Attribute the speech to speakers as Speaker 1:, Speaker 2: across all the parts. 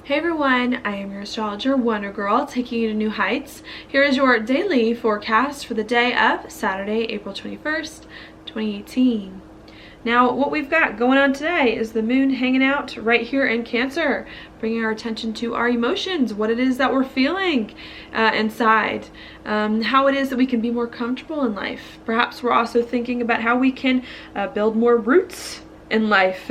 Speaker 1: Hey everyone, I am your astrologer Wonder Girl, taking you to new heights. Here is your daily forecast for the day of Saturday, April 21st, 2018. Now, what we've got going on today is the moon hanging out right here in Cancer, bringing our attention to our emotions, what it is that we're feeling inside, how it is that we can be more comfortable in life. Perhaps we're also thinking about how we can build more roots in life,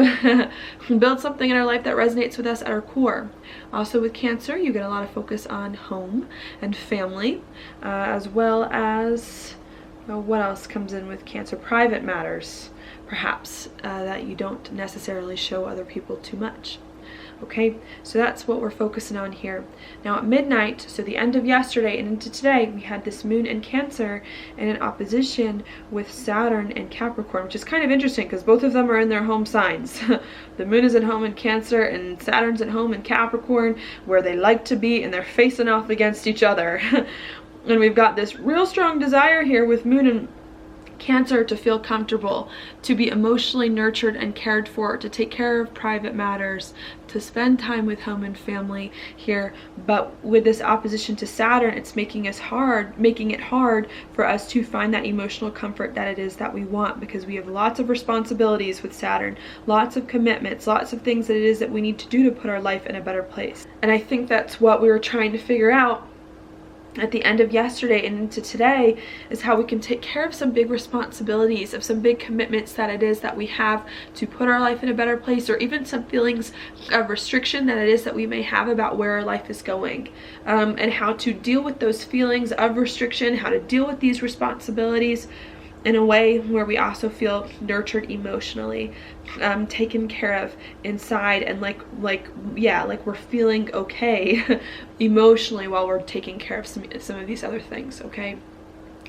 Speaker 1: build something in our life that resonates with us at our core. Also with Cancer, you get a lot of focus on home and family, as well as, what else comes in with Cancer? Private matters, perhaps, that you don't necessarily show other people too much. Okay, so that's what we're focusing on here. Now at midnight, so the end of yesterday and into today, we had this moon in Cancer in an opposition with Saturn in Capricorn, which is kind of interesting because both of them are in their home signs. The moon is at home in Cancer and Saturn's at home in Capricorn, where they like to be, and they're facing off against each other. And we've got this real strong desire here with moon in Cancer to feel comfortable, to be emotionally nurtured and cared for, to take care of private matters, to spend time with home and family here. But with this opposition to Saturn, it's making it hard for us to find that emotional comfort that it is that we want, because we have lots of responsibilities with Saturn, lots of commitments, lots of things that it is that we need to do to put our life in a better place. And I think that's what we were trying to figure out at the end of yesterday and into today, is how we can take care of some big responsibilities, of some big commitments that it is that we have to put our life in a better place, or even some feelings of restriction that it is that we may have about where our life is going, and how to deal with those feelings of restriction, how to deal with these responsibilities in a way where we also feel nurtured emotionally, taken care of inside, and like we're feeling okay emotionally while we're taking care of some of these other things. Okay,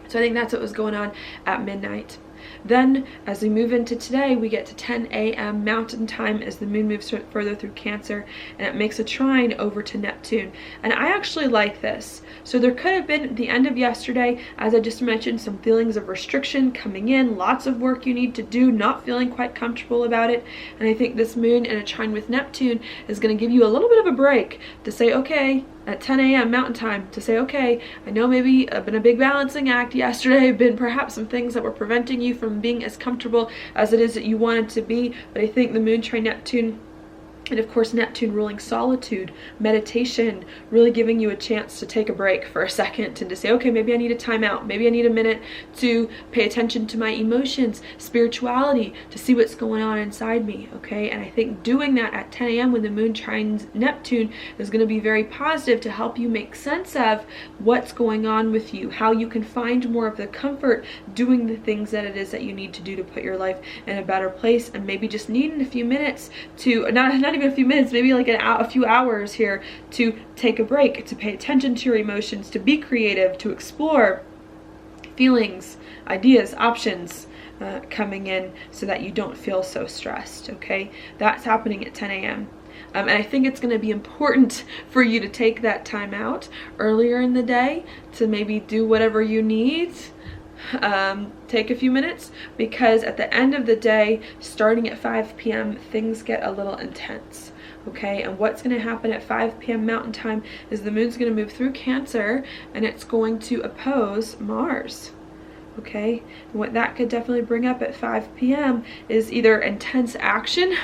Speaker 1: so I think that's what was going on at midnight. Then as we move into today, we get to 10 a.m. Mountain Time as the moon moves further through Cancer, and it makes a trine over to Neptune. And I actually like this. So there could have been, at the end of yesterday, as I just mentioned, some feelings of restriction coming in, lots of work you need to do, not feeling quite comfortable about it. And I think this moon in a trine with Neptune is going to give you a little bit of a break to say, okay, at 10 a.m. Mountain Time, to say, okay, I know maybe been a big balancing act yesterday, been perhaps some things that were preventing you from being as comfortable as it is that you wanted to be, but I think the moon trine Neptune, and of course Neptune ruling solitude, meditation, really giving you a chance to take a break for a second and to say, okay, maybe I need a timeout, maybe I need a minute to pay attention to my emotions, spirituality, to see what's going on inside me. Okay, and I think doing that at 10 a.m. when the moon trines Neptune is going to be very positive to help you make sense of what's going on with you, how you can find more of the comfort doing the things that it is that you need to do to put your life in a better place, and maybe just needing a few minutes to, not even a few minutes, maybe like a few hours here to take a break, to pay attention to your emotions, to be creative, to explore feelings, ideas, options coming in, so that you don't feel so stressed. Okay, that's happening at 10 a.m. And I think it's going to be important for you to take that time out earlier in the day to maybe do whatever you need. Take a few minutes, because at the end of the day, starting at 5 p.m., things get a little intense. Okay, and what's going to happen at 5 p.m. Mountain Time is the moon's going to move through Cancer, and it's going to oppose Mars. Okay, and what that could definitely bring up at 5 p.m. is either intense action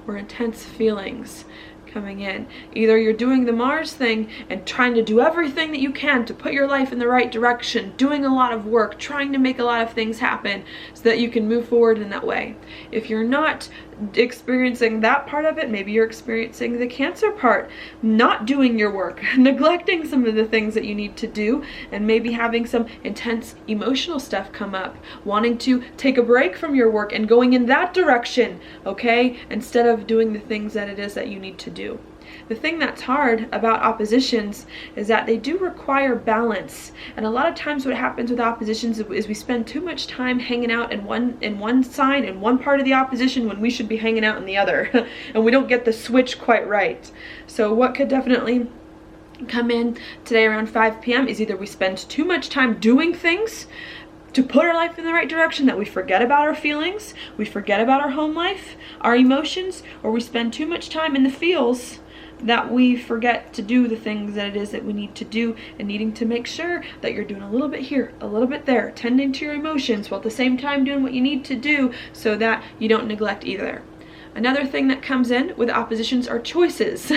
Speaker 1: or intense feelings coming in. Either you're doing the Mars thing and trying to do everything that you can to put your life in the right direction, doing a lot of work, trying to make a lot of things happen so that you can move forward in that way. If you're not experiencing that part of it, maybe you're experiencing the Cancer part, not doing your work, neglecting some of the things that you need to do, and maybe having some intense emotional stuff come up, wanting to take a break from your work and going in that direction, okay, instead of doing the things that it is that you need to do. The thing that's hard about oppositions is that they do require balance, and a lot of times what happens with oppositions is we spend too much time hanging out in one sign, in one part of the opposition, when we should be hanging out in the other and we don't get the switch quite right. So what could definitely come in today around 5 p.m. is either we spend too much time doing things to put our life in the right direction that we forget about our feelings, we forget about our home life, our emotions, or we spend too much time in the feels that we forget to do the things that it is that we need to do, and needing to make sure that you're doing a little bit here, a little bit there, tending to your emotions while at the same time doing what you need to do so that you don't neglect either. Another thing that comes in with oppositions are choices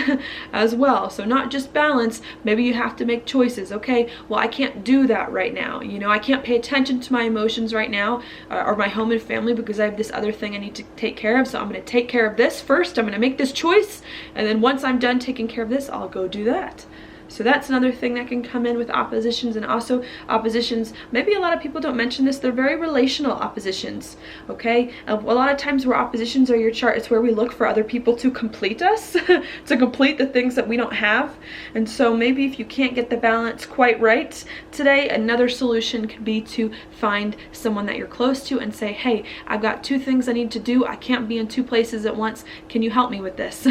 Speaker 1: as well. So not just balance, maybe you have to make choices. Okay, well, I can't do that right now. You know, I can't pay attention to my emotions right now or my home and family because I have this other thing I need to take care of. So I'm going to take care of this first. I'm going to make this choice. And then once I'm done taking care of this, I'll go do that. So that's another thing that can come in with oppositions. And also oppositions, maybe a lot of people don't mention this, they're very relational oppositions, okay? A lot of times where oppositions are your chart, it's where we look for other people to complete us, to complete the things that we don't have. And so maybe if you can't get the balance quite right today, another solution could be to find someone that you're close to and say, hey, I've got 2 things I need to do. I can't be in 2 places at once. Can you help me with this?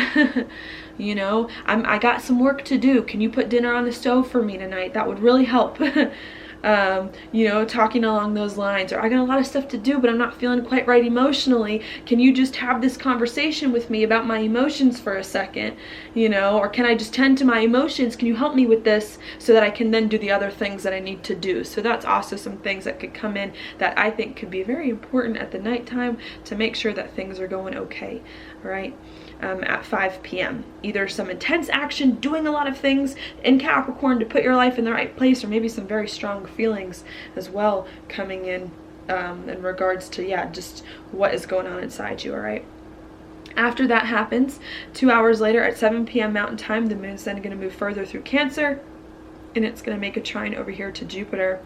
Speaker 1: You know, I got some work to do. Can you put dinner on the stove for me tonight? That would really help. You know, talking along those lines. Or I got a lot of stuff to do, but I'm not feeling quite right emotionally. Can you just have this conversation with me about my emotions for a second? You know, or can I just tend to my emotions? Can you help me with this so that I can then do the other things that I need to do? So that's also some things that could come in that I think could be very important at the nighttime to make sure that things are going okay. All right. At 5 p.m. Either some intense action, doing a lot of things in Capricorn to put your life in the right place, or maybe some very strong feelings as well coming in regards to, yeah, just what is going on inside you, all right? After that happens, 2 hours later at 7 p.m. Mountain Time, the moon's then going to move further through Cancer, and it's going to make a trine over here to Jupiter.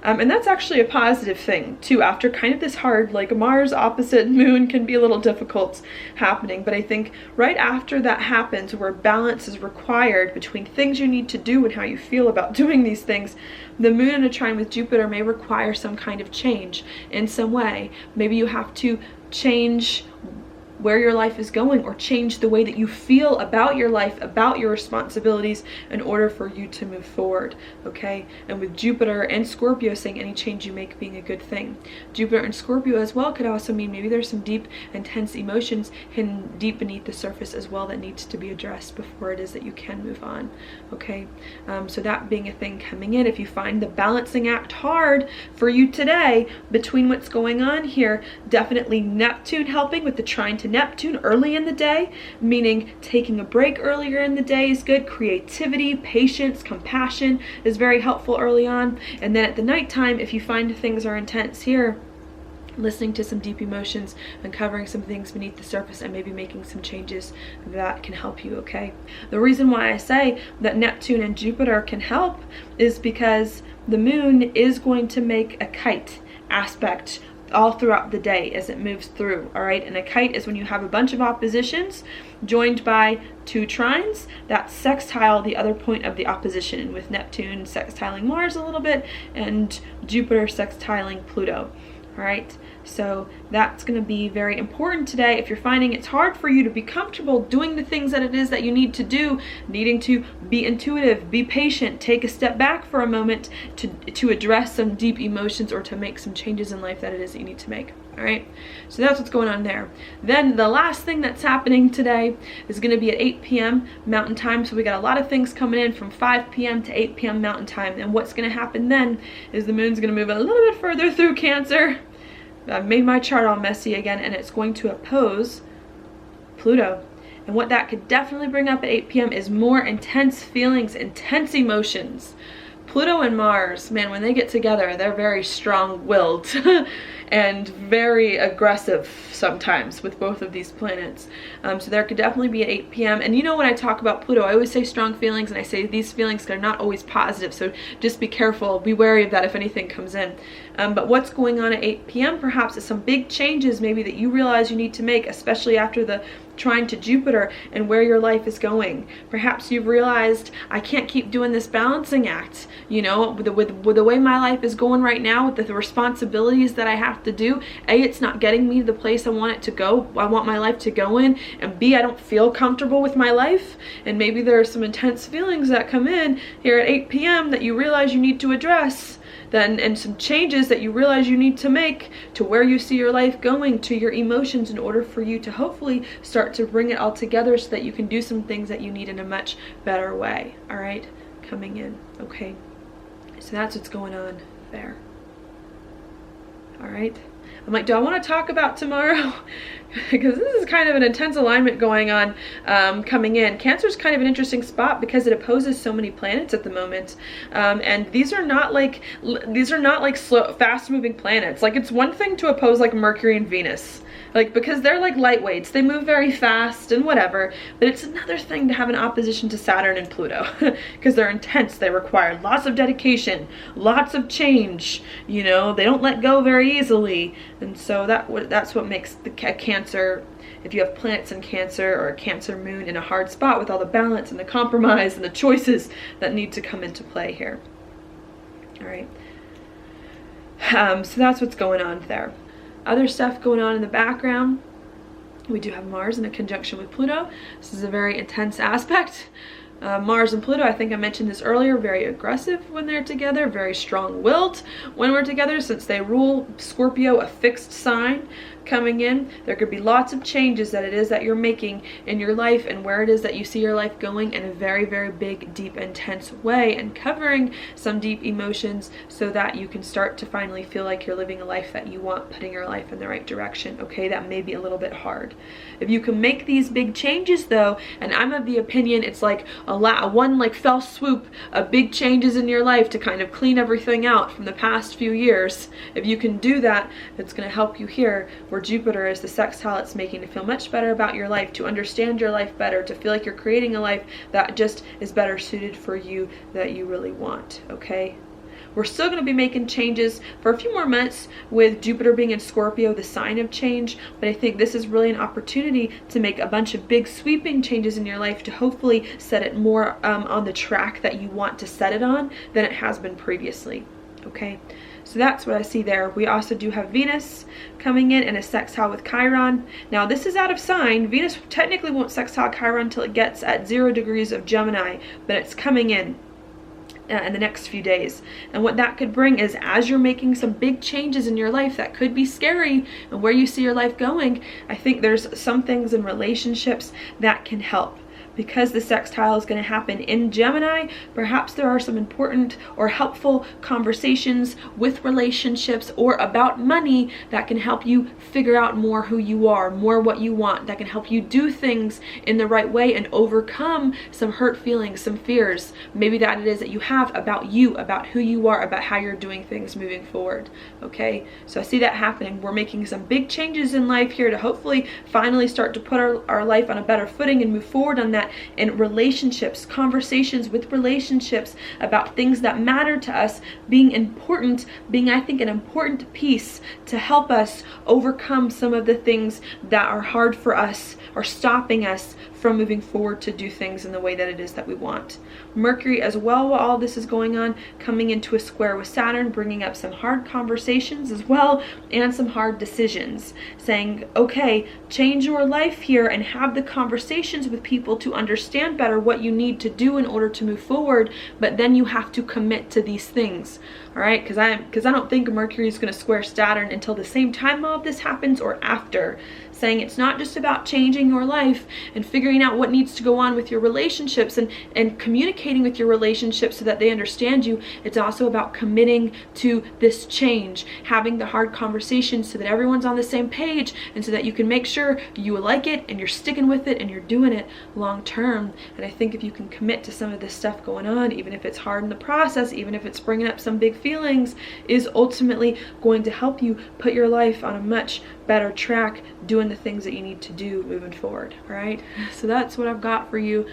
Speaker 1: And that's actually a positive thing too. After kind of this hard, like Mars opposite moon can be a little difficult happening, but I think right after that happens, where balance is required between things you need to do and how you feel about doing these things, the moon in a trine with Jupiter may require some kind of change in some way. Maybe you have to change where your life is going, or change the way that you feel about your life, about your responsibilities, in order for you to move forward, okay? And with Jupiter and Scorpio saying any change you make being a good thing. Jupiter and Scorpio as well could also mean maybe there's some deep, intense emotions hidden deep beneath the surface as well that needs to be addressed before it is that you can move on, okay? So that being a thing coming in, if you find the balancing act hard for you today between what's going on here, definitely Neptune helping with the trine to Neptune early in the day, meaning taking a break earlier in the day is good. Creativity, patience, compassion is very helpful early on. And then at the nighttime, if you find things are intense here, listening to some deep emotions, uncovering some things beneath the surface, and maybe making some changes that can help you, okay? The reason why I say that Neptune and Jupiter can help is because the moon is going to make a kite aspect all throughout the day as it moves through, all right? And a kite is when you have a bunch of oppositions joined by 2 trines that sextile the other point of the opposition, with Neptune sextiling Mars a little bit and Jupiter sextiling Pluto. All right, so that's going to be very important today. If you're finding it's hard for you to be comfortable doing the things that it is that you need to do, needing to be intuitive, be patient, take a step back for a moment to address some deep emotions or to make some changes in life that it is that you need to make. All right, so that's what's going on there. Then the last thing that's happening today is going to be at 8 p.m. Mountain Time. So we got a lot of things coming in from 5 p.m. to 8 p.m. Mountain Time. And what's going to happen then is the moon's going to move a little bit further through Cancer. I've made my chart all messy again, and it's going to oppose Pluto. And what that could definitely bring up at 8 p.m. is more intense feelings, intense emotions. Pluto and Mars, man, when they get together, they're very strong-willed and very aggressive sometimes with both of these planets. So there could definitely be at 8 p.m. And you know, when I talk about Pluto, I always say strong feelings, and I say these feelings are not always positive. So just be careful, be wary of that if anything comes in. But what's going on at 8 p.m. perhaps is some big changes maybe that you realize you need to make, especially after the trine to Jupiter and where your life is going. Perhaps you've realized, I can't keep doing this balancing act, you know, with the way my life is going right now, with the responsibilities that I have to do. A, it's not getting me to the place I want it to go, I want my life to go in, and B, I don't feel comfortable with my life. And maybe there are some intense feelings that come in here at 8 p.m. that you realize you need to address then, and some changes that you realize you need to make to where you see your life going, to your emotions, in order for you to hopefully start to bring it all together so that you can do some things that you need in a much better way. All right, coming in. Okay, so that's what's going on there. All right, I'm like, do I want to talk about tomorrow? Because this is kind of an intense alignment going on coming in. Cancer's kind of an interesting spot because it opposes so many planets at the moment, and these are not like slow, fast-moving planets. Like, it's one thing to oppose like Mercury and Venus, like, because they're like lightweights, they move very fast and whatever, but it's another thing to have an opposition to Saturn and Pluto because they're intense, they require lots of dedication, lots of change, you know, they don't let go very easily. And so that's what makes the Cancer, if you have planets in Cancer or a Cancer moon in a hard spot, with all the balance and the compromise and the choices that need to come into play here. All right, so that's what's going on there. Other stuff going on in the background, we do have Mars in a conjunction with Pluto. This is a very intense aspect. Mars and Pluto, I think I mentioned this earlier, very aggressive when they're together, very strong-willed when we're together, since they rule Scorpio, a fixed sign. Coming in, there could be lots of changes that it is that you're making in your life and where it is that you see your life going in a very, very big, deep, intense way, and covering some deep emotions so that you can start to finally feel like you're living a life that you want, putting your life in the right direction. Okay, that may be a little bit hard. If you can make these big changes though, and I'm of the opinion it's like one like fell swoop of big changes in your life to kind of clean everything out from the past few years. If you can do that, it's going to help you here, where Jupiter is the sextile it's making, to feel much better about your life, to understand your life better, to feel like you're creating a life that just is better suited for you, that you really want. Okay, we're still going to be making changes for a few more months with Jupiter being in Scorpio, the sign of change, but I think this is really an opportunity to make a bunch of big sweeping changes in your life to hopefully set it more on the track that you want to set it on than it has been previously. Okay, so that's what I see there. We also do have Venus coming in a sextile with Chiron. Now this is out of sign. Venus technically won't sextile Chiron until it gets at 0 degrees of Gemini, but it's coming in the next few days. And what that could bring is, as you're making some big changes in your life that could be scary and where you see your life going, I think there's some things in relationships that can help. Because the sextile is going to happen in Gemini, perhaps there are some important or helpful conversations with relationships or about money that can help you figure out more who you are, more what you want, that can help you do things in the right way and overcome some hurt feelings, some fears, maybe that it is that you have about you, about who you are, about how you're doing things moving forward. Okay, so I see that happening. We're making some big changes in life here to hopefully finally start to put our life on a better footing and move forward on that. In relationships, conversations with relationships about things that matter to us being important, being, I think, an important piece to help us overcome some of the things that are hard for us or stopping us from moving forward to do things in the way that it is that we want. Mercury as well, while all this is going on, coming into a square with Saturn, bringing up some hard conversations as well and some hard decisions, saying, okay, change your life here and have the conversations with people to understand better what you need to do in order to move forward, but then you have to commit to these things. All right, because I don't think Mercury is going to square Saturn until the same time all of this happens or after, saying it's not just about changing your life and figuring out what needs to go on with your relationships and communicating with your relationships so that they understand you. It's also about committing to this change, having the hard conversations so that everyone's on the same page and so that you can make sure you like it and you're sticking with it and you're doing it long term. And I think if you can commit to some of this stuff going on, even if it's hard in the process, even if it's bringing up some big feelings, is ultimately going to help you put your life on a much better track, doing the things that you need to do moving forward. All right, so that's what I've got for you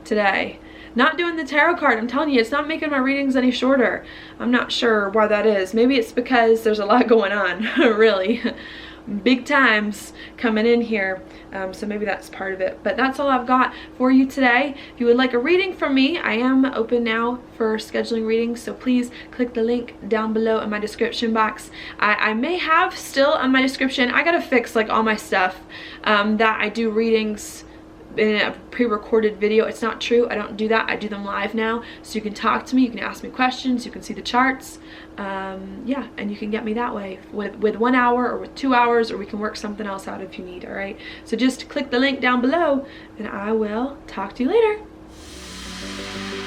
Speaker 1: today. Not doing the tarot card, I'm telling you, it's not making my readings any shorter. I'm not sure why that is. Maybe it's because there's a lot going on, really. Big times coming in here, so maybe that's part of it. But that's all I've got for you today. If you would like a reading from me, I am open now for scheduling readings, so please click the link down below in my description box. I may have still on my description, I gotta fix like all my stuff that I do readings in a pre-recorded video. It's not true. I don't do that. I do them live now, so you can talk to me, you can ask me questions, you can see the charts. Yeah, and you can get me that way with 1 hour or with 2 hours, or we can work something else out if you need. All right, so just click the link down below and I will talk to you later.